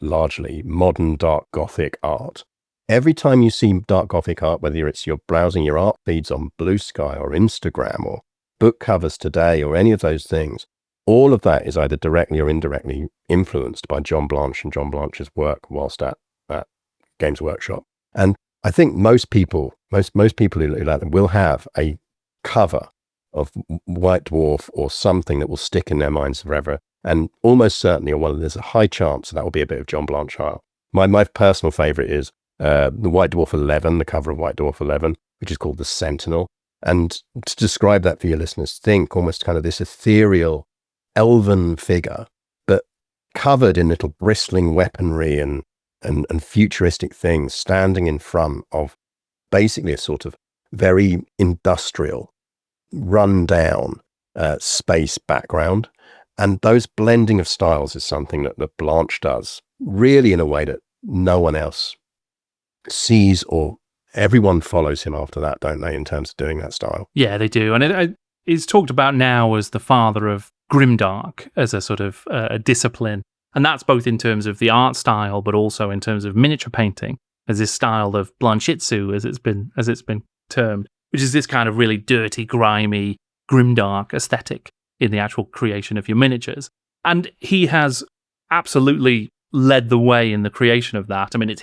largely modern dark Gothic art. Every time you see dark Gothic art, whether it's you're browsing your art feeds on Blue Sky or Instagram or book covers today or any of those things, all of that is either directly or indirectly influenced by John Blanche and John Blanche's work whilst at Games Workshop. And I think most people who like them will have a cover of White Dwarf or something that will stick in their minds forever. And almost certainly, there's a high chance that will be a bit of John Blanche art. My personal favourite is the White Dwarf 11, the cover of White Dwarf 11, which is called The Sentinel. And to describe that for your listeners, think almost kind of this ethereal, elven figure, but covered in little bristling weaponry and futuristic things, standing in front of basically a sort of very industrial, run-down space background. And those blending of styles is something that Blanche does really in a way that no one else sees, or everyone follows him after that, don't they, in terms of doing that style? Yeah, they do. And it's talked about now as the father of grimdark as a sort of a discipline. And that's both in terms of the art style, but also in terms of miniature painting, as this style of Blanchitsu, as it's been termed, which is this kind of really dirty, grimy, grimdark aesthetic in the actual creation of your miniatures. And he has absolutely led the way in the creation of that. I mean,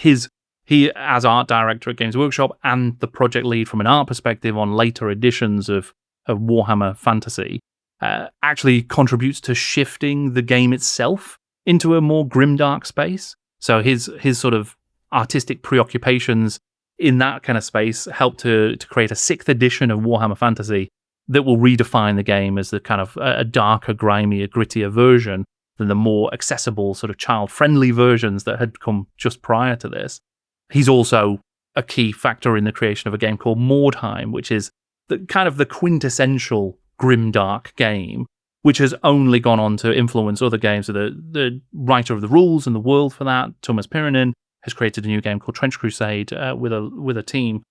he as art director at Games Workshop and the project lead from an art perspective on later editions of Warhammer Fantasy, actually contributes to shifting the game itself into a more grimdark space. So his sort of artistic preoccupations in that kind of space helped to create a 6th edition of Warhammer Fantasy that will redefine the game as the kind of a darker, grimier, grittier version than the more accessible, sort of child-friendly versions that had come just prior to this. He's also a key factor in the creation of a game called Mordheim, which is the quintessential grimdark game, which has only gone on to influence other games. So the writer of the rules and the world for that, Thomas Pirinen, has created a new game called Trench Crusade with a team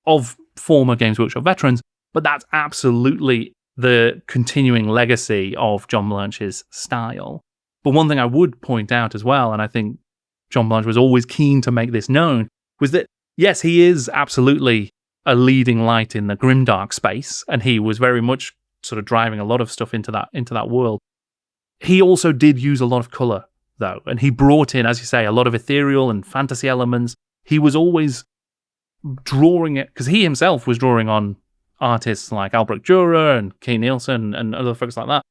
of former Games Workshop veterans. But that's absolutely the continuing legacy of John Blanche's style. But one thing I would point out as well, and I think John Blanche was always keen to make this known, was that, yes, he is absolutely a leading light in the grimdark space, and he was very much sort of driving a lot of stuff into that world. He also did use a lot of colour, though, and he brought in, as you say, a lot of ethereal and fantasy elements. He was always drawing it, because he himself was drawing on artists like Albrecht Dürer and Kay Nielsen and other folks like that.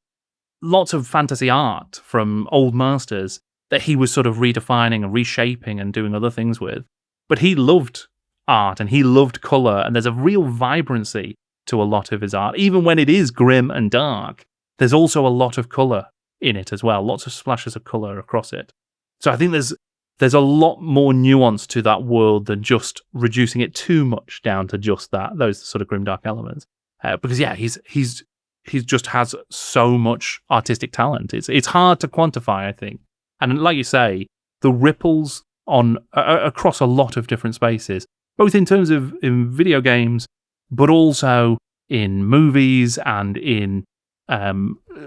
Lots of fantasy art from old masters that he was sort of redefining and reshaping and doing other things with. But he loved art and he loved colour, and there's a real vibrancy to a lot of his art. Even when it is grim and dark, there's also a lot of colour in it as well, lots of splashes of colour across it. So I think there's a lot more nuance to that world than just reducing it too much down to just those sort of grimdark elements. Because yeah, he's just has so much artistic talent. It's hard to quantify, I think. And like you say, the ripples on across a lot of different spaces, both in terms of in video games, but also in movies and in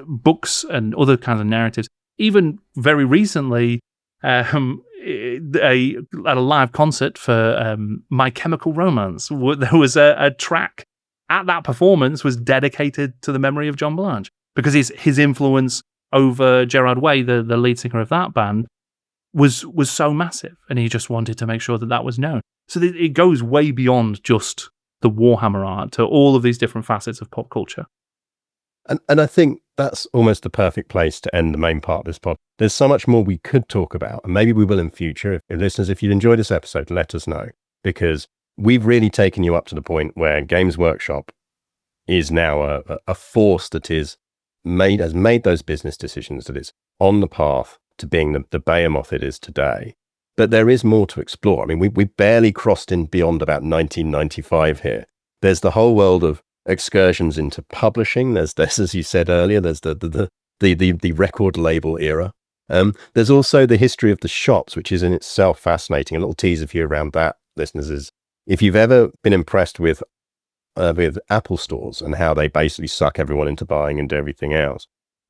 books and other kinds of narratives. Even very recently, at a live concert for My Chemical Romance, there was a track at that performance was dedicated to the memory of John Blanche, because his influence over Gerard Way, the lead singer of that band, was so massive, and he just wanted to make sure that was known. So it goes way beyond just the Warhammer art to all of these different facets of pop culture. And I think that's almost the perfect place to end the main part of this pod. There's so much more we could talk about, and maybe we will in future. If listeners, if you enjoyed this episode, let us know, because we've really taken you up to the point where Games Workshop is now a force that has made those business decisions, that it's on the path to being the behemoth it is today. But there is more to explore. I mean, we barely crossed in beyond about 1995 here. There's the whole world of excursions into publishing. There's as you said earlier, there's the record label era. There's also the history of the shops, which is in itself fascinating. A little teaser for you around that, listeners, is if you've ever been impressed with Apple stores and how they basically suck everyone into buying and everything else,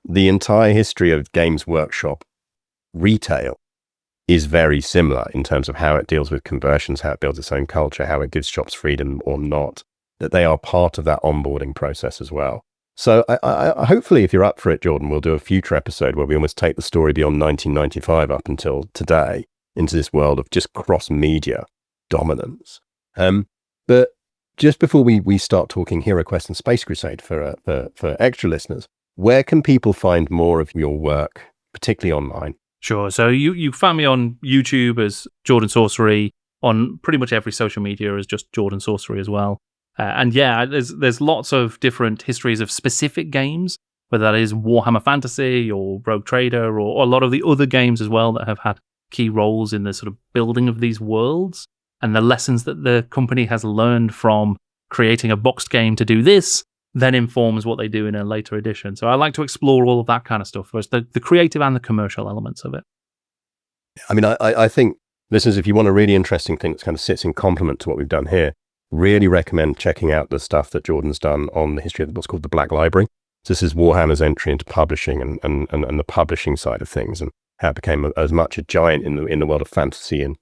the entire history of Games Workshop retail is very similar in terms of how it deals with conversions, how it builds its own culture, how it gives shops freedom or not, that they are part of that onboarding process as well. So I hopefully, if you're up for it, Jordan, we'll do a future episode where we almost take the story beyond 1995 up until today into this world of just cross-media dominance. But just before we start talking Hero Quest and Space Crusade for extra listeners, where can people find more of your work, particularly online? Sure. So you found me on YouTube as Jordan Sorcery, on pretty much every social media as just Jordan Sorcery as well. And yeah, there's lots of different histories of specific games, whether that is Warhammer Fantasy or Rogue Trader or a lot of the other games as well that have had key roles in the sort of building of these worlds and the lessons that the company has learned from creating a boxed game to do this then informs what they do in a later edition. So I like to explore all of that kind of stuff, the creative and the commercial elements of it. I mean, I think, listeners, if you want a really interesting thing that kind of sits in complement to what we've done here, really recommend checking out the stuff that Jordan's done on the history of what's called the Black Library. So this is Warhammer's entry into publishing and the publishing side of things, and how it became as much a giant in the world of fantasy and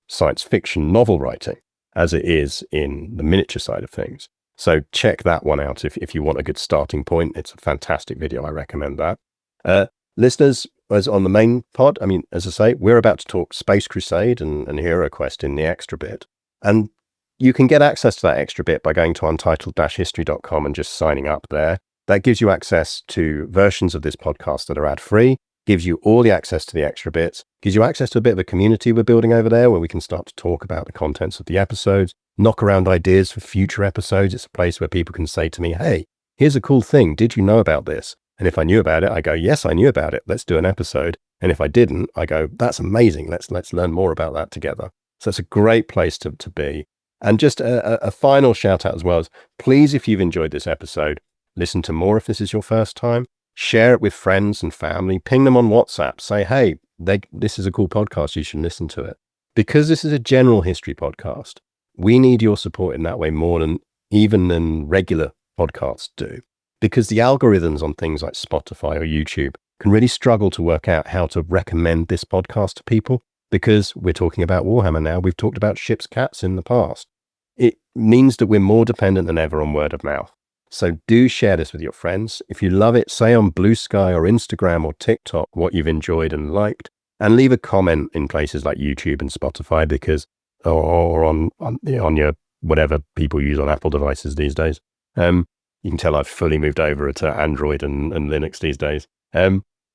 science fiction novel writing as it is in the miniature side of things. So check that one out if you want a good starting point. It's a fantastic video. I recommend that. Listeners, as on the main pod, I mean, as I say, we're about to talk Space Crusade and Hero Quest in the extra bit. And you can get access to that extra bit by going to untitled-history.com and just signing up there. That gives you access to versions of this podcast that are ad-free, gives you all the access to the extra bits, gives you access to a bit of a community we're building over there where we can start to talk about the contents of the episodes, knock around ideas for future episodes. It's a place where people can say to me, hey, here's a cool thing. Did you know about this? And if I knew about it, I go, yes, I knew about it. Let's do an episode. And if I didn't, I go, that's amazing. Let's learn more about that together. So it's a great place to be. And just a final shout out as well is, please, if you've enjoyed this episode, listen to more if this is your first time. Share it with friends and family. Ping them on WhatsApp. Say, hey, this is a cool podcast. You should listen to it. Because this is a general history podcast, we need your support in that way more than regular podcasts do. Because the algorithms on things like Spotify or YouTube can really struggle to work out how to recommend this podcast to people. Because we're talking about Warhammer now. We've talked about ship's cats in the past. It means that we're more dependent than ever on word of mouth. So do share this with your friends. If you love it, say on Blue Sky or Instagram or TikTok what you've enjoyed and liked, and leave a comment in places like YouTube and Spotify, because or on your whatever people use on Apple devices these days. You can tell I've fully moved over to Android and Linux these days,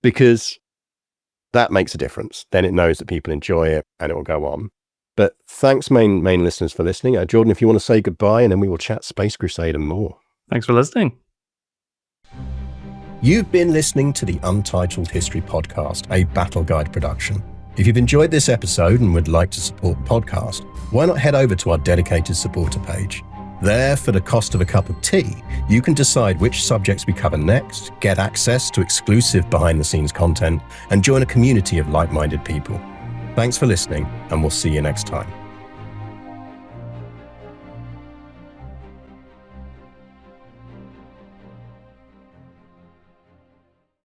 because that makes a difference. Then it knows that people enjoy it and it will go on. But thanks, main listeners, for listening. Jordan, if you want to say goodbye, and then we will chat Space Crusade and more. Thanks for listening. You've been listening to the Untitled History Podcast, a Battle Guide production. If you've enjoyed this episode and would like to support the podcast, why not head over to our dedicated supporter page? There, for the cost of a cup of tea, you can decide which subjects we cover next, get access to exclusive behind-the-scenes content, and join a community of like-minded people. Thanks for listening, and we'll see you next time.